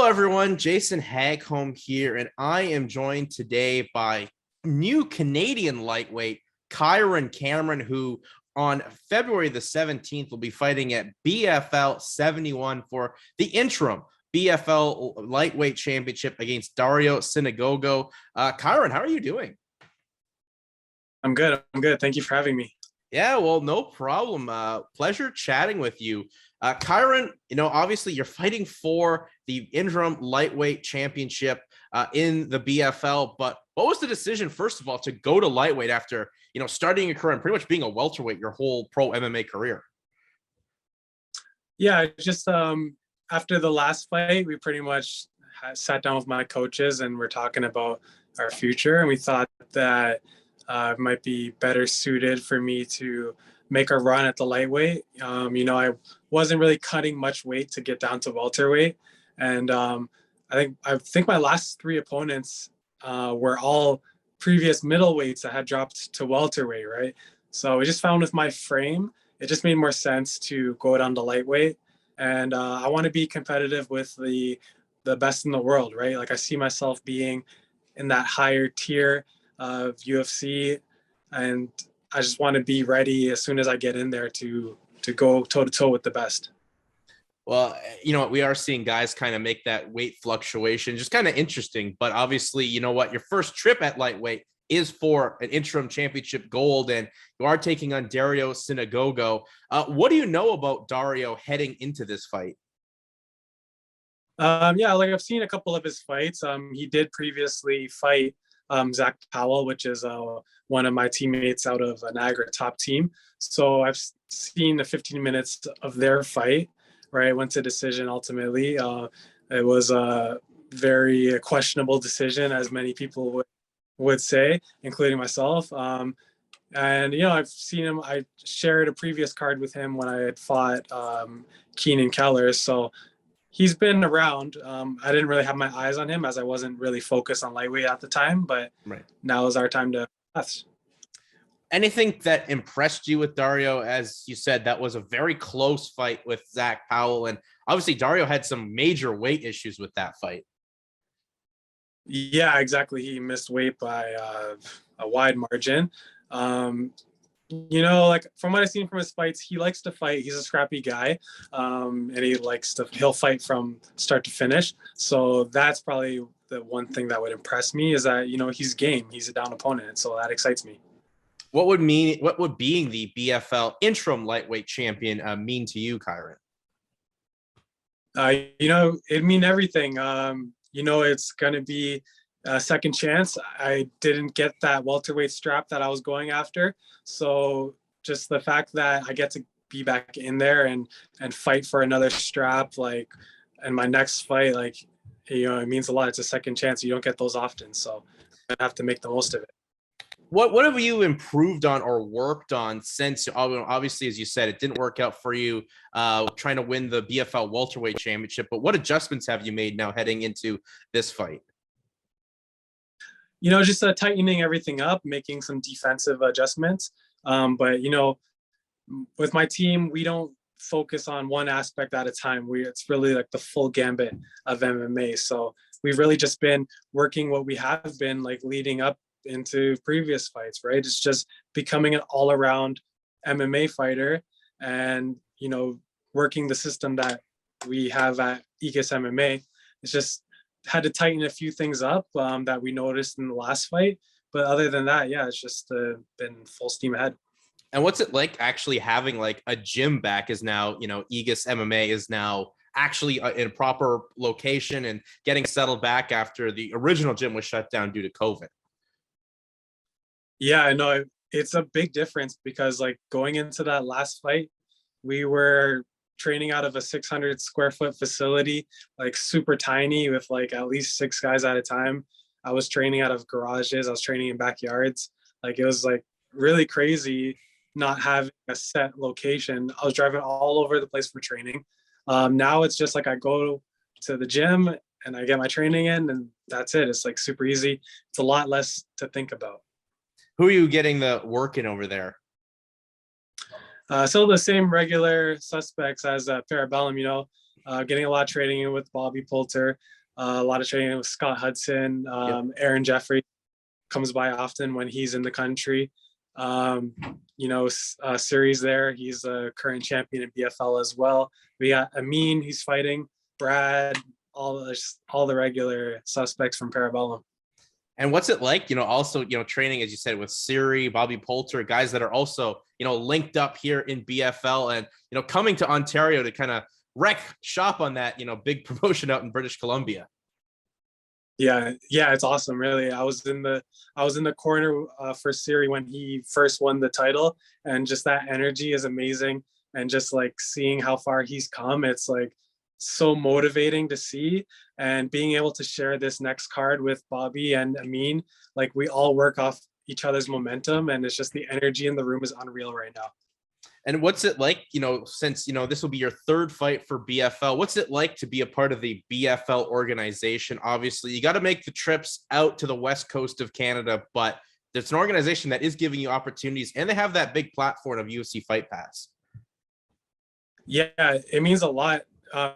everyone, Jason Hagholm here, and I am joined today by new Canadian lightweight Kyran Cameron, who on February the 17th will be fighting at BFL 71 for the interim BFL Lightweight Championship against Dario Sinagoga. Kyran, how are you doing? I'm good. Thank you for having me. Yeah, well, no problem. Pleasure chatting with you. Kyran, obviously you're fighting for the interim lightweight championship in the BFL, but what was the decision, first of all, to go to lightweight after, starting your career and pretty much being a welterweight your whole pro MMA career? Yeah, just after the last fight, we pretty much sat down with my coaches and we're talking about our future, and we thought that it might be better suited for me to make a run at the lightweight. I wasn't really cutting much weight to get down to welterweight, and I think my last three opponents were all previous middleweights that had dropped to welterweight, right? So we just found with my frame, it just made more sense to go down to lightweight, and I want to be competitive with the best in the world, right? Like I see myself being in that higher tier of UFC, and I just want to be ready as soon as I get in there to go toe to toe with the best. Well, we are seeing guys kind of make that weight fluctuation, just kind of interesting. But obviously, your first trip at lightweight is for an interim championship gold, and you are taking on Dario Sinagoga. What do you know about Daario heading into this fight? Like I've seen a couple of his fights. He did previously fight Zach Powell, which is one of my teammates out of Niagara top team. So I've seen the 15 minutes of their fight, right? Went to decision ultimately. It was a very questionable decision, as many people would say, including myself. I've seen him. I shared a previous card with him when I had fought Keenan Keller. So he's been around. I didn't really have my eyes on him as I wasn't really focused on lightweight at the time, but right now is our time to pass. Anything that impressed you with Daario? As you said, that was a very close fight with Zach Powell, and obviously Daario had some major weight issues with that fight. Yeah, exactly. He missed weight by a wide margin. Like from what I've seen from his fights, he likes to fight. He's a scrappy guy, and he'll fight from start to finish. So that's probably the one thing that would impress me, is that, he's game. He's a down opponent. So that excites me. What would being the BFL interim lightweight champion mean to you, Kyran? It'd mean everything. It's going to be a second chance. I didn't get that welterweight strap that I was going after. So just the fact that I get to be back in there and fight for another strap, like, in my next fight, like, it means a lot. It's a second chance. You don't get those often. So I have to make the most of it. What have you improved on or worked on since, obviously, as you said, it didn't work out for you trying to win the BFL welterweight championship, but what adjustments have you made now heading into this fight? Just tightening everything up, making some defensive adjustments. But with my team, we don't focus on one aspect at a time. It's really like the full gambit of MMA. So we've really just been working what we have been like leading up into previous fights, right? It's just becoming an all-around MMA fighter, and working the system that we have at Aegis MMA. It's just had to tighten a few things up that we noticed in the last fight, but other than that, yeah, it's just been full steam ahead. And what's it like actually having like a gym back? Is now Aegis MMA is now actually in a proper location and getting settled back after the original gym was shut down due to COVID? Yeah, I know. It's a big difference because, like, going into that last fight, we were training out of a 600 square foot facility, like super tiny with like at least 6 guys at a time. I was training out of garages. I was training in backyards. Like, it was like really crazy not having a set location. I was driving all over the place for training. Now it's just like I go to the gym and I get my training in, and that's it. It's like super easy. It's a lot less to think about. Who are you getting the work in over there? So the same regular suspects as Parabellum, getting a lot of training in with Bobby Poirier, a lot of training with Scott Hudson, Aaron Jeffrey comes by often when he's in the country. Series there, he's a current champion in BFL as well. We got Amin, he's fighting, Brad, all the regular suspects from Parabellum. And what's it like, also, training, as you said, with Siri, Bobby Poirier, guys that are also, linked up here in BFL and, coming to Ontario to kind of wreck shop on that, big promotion out in British Columbia. Yeah, it's awesome. Really, I was in the corner for Siri when he first won the title, and just that energy is amazing. And just like seeing how far he's come, it's like so motivating to see. And being able to share this next card with Bobby and Amin, like we all work off each other's momentum, and it's just the energy in the room is unreal right now. And what's it like, since, this will be your third fight for BFL, what's it like to be a part of the BFL organization? Obviously, you got to make the trips out to the West Coast of Canada, but it's an organization that is giving you opportunities, and they have that big platform of UFC Fight Pass. Yeah, it means a lot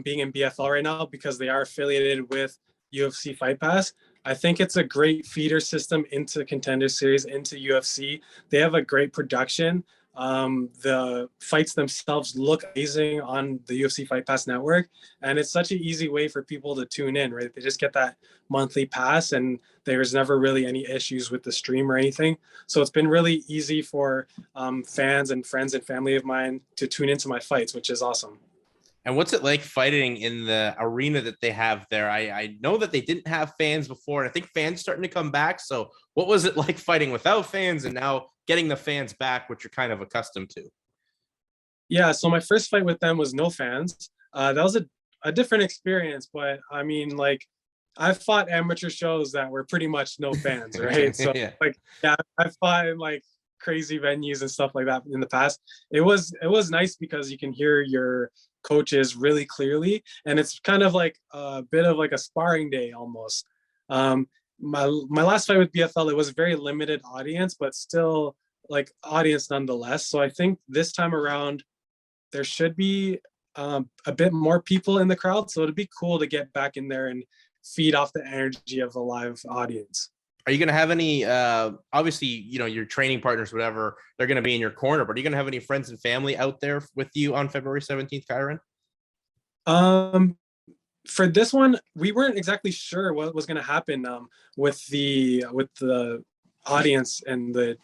being in BFL right now because they are affiliated with UFC Fight Pass. I think it's a great feeder system into Contender Series, into UFC. They have a great production. The fights themselves look amazing on the UFC Fight Pass network, and it's such an easy way for people to tune in, right? They just get that monthly pass, and there's never really any issues with the stream or anything. So it's been really easy for fans and friends and family of mine to tune into my fights, which is awesome. And what's it like fighting in the arena that they have there? I know that they didn't have fans before, and I think fans starting to come back. So what was it like fighting without fans and now getting the fans back, which you're kind of accustomed to? Yeah, so my first fight with them was no fans. That was a different experience, but I mean, like, I've fought amateur shows that were pretty much no fans, right? So I've fought in like crazy venues and stuff like that in the past. It was nice because you can hear your coaches really clearly, and it's kind of like a bit of like a sparring day almost. My last fight with BFL, it was a very limited audience, but still like audience nonetheless. So I think this time around there should be a bit more people in the crowd. So it'd be cool to get back in there and feed off the energy of the live audience. Are you going to have any, obviously, your training partners, whatever, they're going to be in your corner, but are you going to have any friends and family out there with you on February 17th, Kyran? For this one, we weren't exactly sure what was going to happen with the audience and the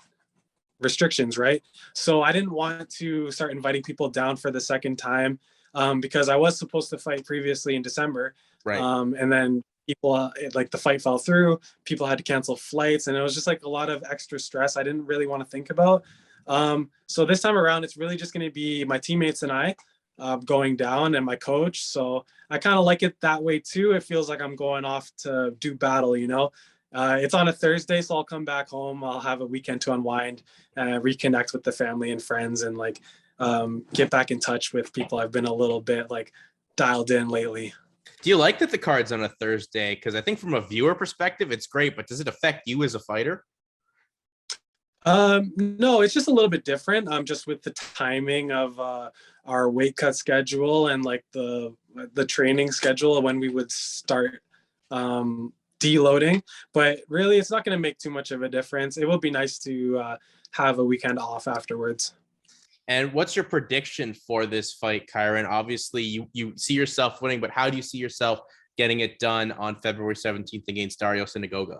restrictions, right? So I didn't want to start inviting people down for the second time because I was supposed to fight previously in December. Right. And then people, like the fight fell through, people had to cancel flights, and it was just like a lot of extra stress I didn't really want to think about. So this time around, it's really just going to be my teammates and I going down, and my coach. So I kind of like it that way too. It feels like I'm going off to do battle, It's on a Thursday, so I'll come back home. I'll have a weekend to unwind, reconnect with the family and friends, and like get back in touch with people I've been a little bit like dialed in lately. Do you like that the card's on a Thursday? Because I think from a viewer perspective, it's great, but does it affect you as a fighter? No, it's just a little bit different. Just with the timing of our weight cut schedule and like the training schedule when we would start deloading. But really, it's not going to make too much of a difference. It will be nice to have a weekend off afterwards. And what's your prediction for this fight, Kyran? Obviously, you see yourself winning, but how do you see yourself getting it done on February 17th against Dario Sinagoga?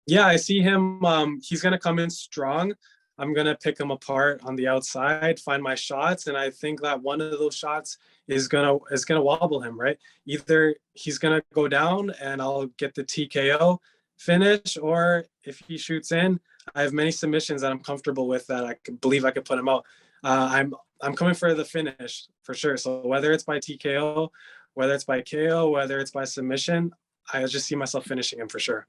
Yeah, I see him. He's going to come in strong. I'm going to pick him apart on the outside, find my shots, and I think that one of those shots is going to wobble him, right? Either he's going to go down and I'll get the TKO finish, or if he shoots in, I have many submissions that I'm comfortable with that I believe I could put him out. I'm coming for the finish for sure. So whether it's by TKO, whether it's by KO, whether it's by submission, I just see myself finishing him for sure.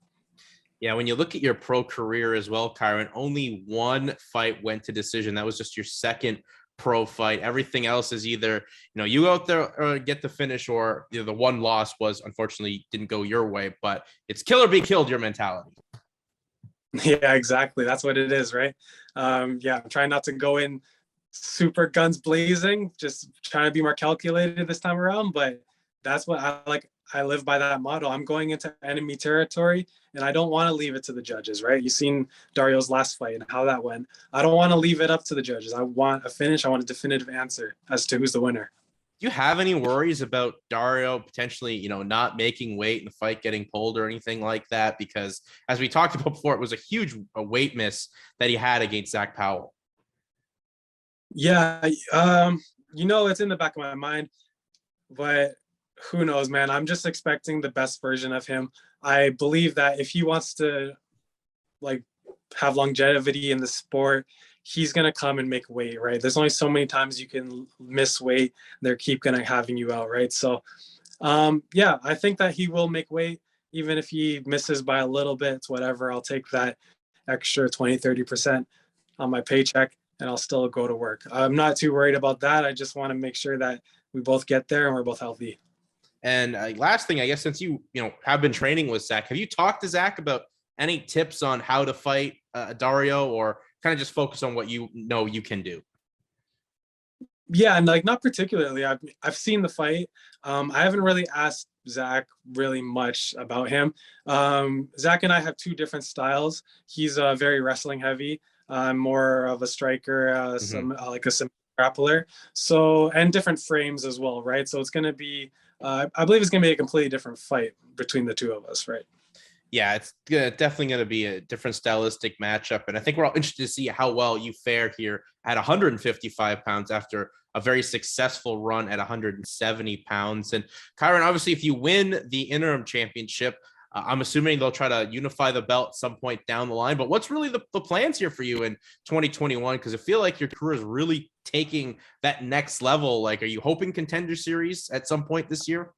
Yeah, when you look at your pro career as well, Kyran, only one fight went to decision. That was just your second pro fight. Everything else is either, you go out there or get the finish, or the one loss was unfortunately didn't go your way, but it's kill or be killed, your mentality. Yeah, exactly. That's what it is, right? I'm trying not to go in super guns blazing, just trying to be more calculated this time around. But that's what I like. I live by that motto. I'm going into enemy territory and I don't want to leave it to the judges, right? You've seen Dario's last fight and how that went. I don't want to leave it up to the judges. I want a finish. I want a definitive answer as to who's the winner. Do you have any worries about Daario potentially, not making weight in the fight, getting pulled or anything like that? Because as we talked about before, it was a huge weight miss that he had against Zach Powell. Yeah, it's in the back of my mind, but who knows, man? I'm just expecting the best version of him. I believe that if he wants to like have longevity in the sport, he's gonna come and make weight, right? There's only so many times you can miss weight. They're keep gonna having you out, right? So, I think that he will make weight, even if he misses by a little bit. It's whatever. I'll take that extra 20-30% on my paycheck and I'll still go to work. I'm not too worried about that. I just want to make sure that we both get there and we're both healthy. And last thing, I guess, since you have been training with Zach, have you talked to Zach about any tips on how to fight Daario, or kind of just focus on what you can do? Yeah, and not particularly. I've seen the fight. I haven't really asked Zach really much about him. Zach and I have two different styles. He's very wrestling heavy. I'm more of a striker, like a grappler. So, and different frames as well, right? So it's going to be, I believe it's going to be a completely different fight between the two of us, right? Yeah, it's definitely going to be a different stylistic matchup. And I think we're all interested to see how well you fare here at 155 pounds after a very successful run at 170 pounds. And Kyran, obviously, if you win the interim championship, I'm assuming they'll try to unify the belt at some point down the line. But what's really the plans here for you in 2021? Because I feel like your career is really taking that next level. Like, are you hoping Contender Series at some point this year?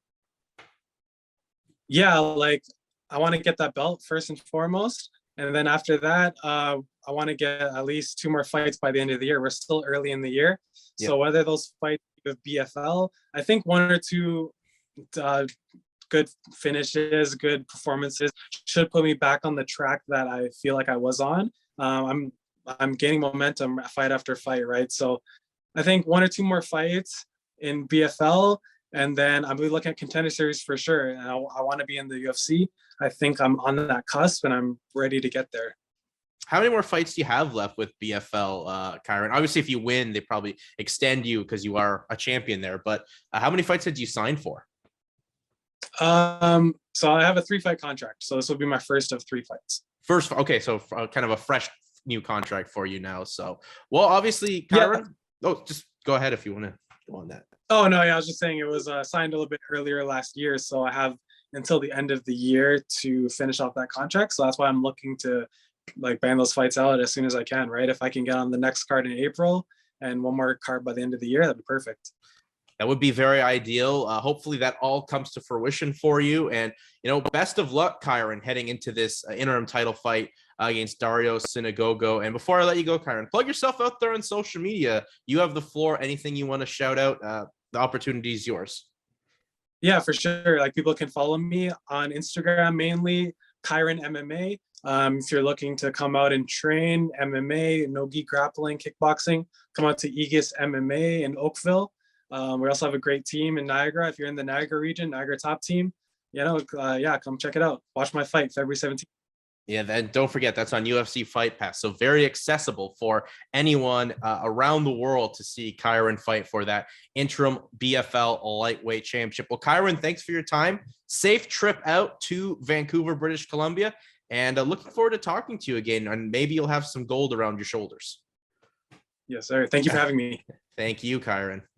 Yeah, I want to get that belt first and foremost. And then after that, I want to get at least 2 more fights by the end of the year. We're still early in the year. So whether those fights with BFL, I think 1 or 2 good finishes, good performances should put me back on the track that I feel like I was on. I'm gaining momentum fight after fight, right? So I think 1 or 2 more fights in BFL, and then I'll be looking at Contender Series for sure. And I want to be in the UFC. I think I'm on that cusp and I'm ready to get there. How many more fights do you have left with BFL, Kyran? Obviously, if you win, they probably extend you because you are a champion there. But how many fights did you sign for? So I have a 3-fight contract. So this will be my first of 3 fights. Okay. So kind of a fresh new contract for you now. So, well, obviously, Kyran, just go ahead if you want to go on that. Oh, no, yeah, I was just saying it was signed a little bit earlier last year. So I have until the end of the year to finish off that contract. So that's why I'm looking to bang those fights out as soon as I can, right? If I can get on the next card in April and 1 more card by the end of the year, that'd be perfect. That would be very ideal. Hopefully that all comes to fruition for you. And, best of luck, Kyran, heading into this interim title fight against Dario Sinagoga. And before I let you go, Kyran, plug yourself out there on social media. You have the floor. Anything you want to shout out, the opportunity is yours. Yeah, for sure. People can follow me on Instagram, mainly Kyran MMA. If you're looking to come out and train MMA, no-gi grappling, kickboxing, come out to Aegis MMA in Oakville. We also have a great team in Niagara. If you're in the Niagara region, Niagara top team, come check it out. Watch my fight February 17th. Yeah, then don't forget that's on UFC Fight Pass. So very accessible for anyone around the world to see Kyran fight for that interim BFL Lightweight Championship. Well, Kyran, thanks for your time. Safe trip out to Vancouver, British Columbia, and looking forward to talking to you again. And maybe you'll have some gold around your shoulders. Yes, sir. Thank you for having me. Thank you, Kyran.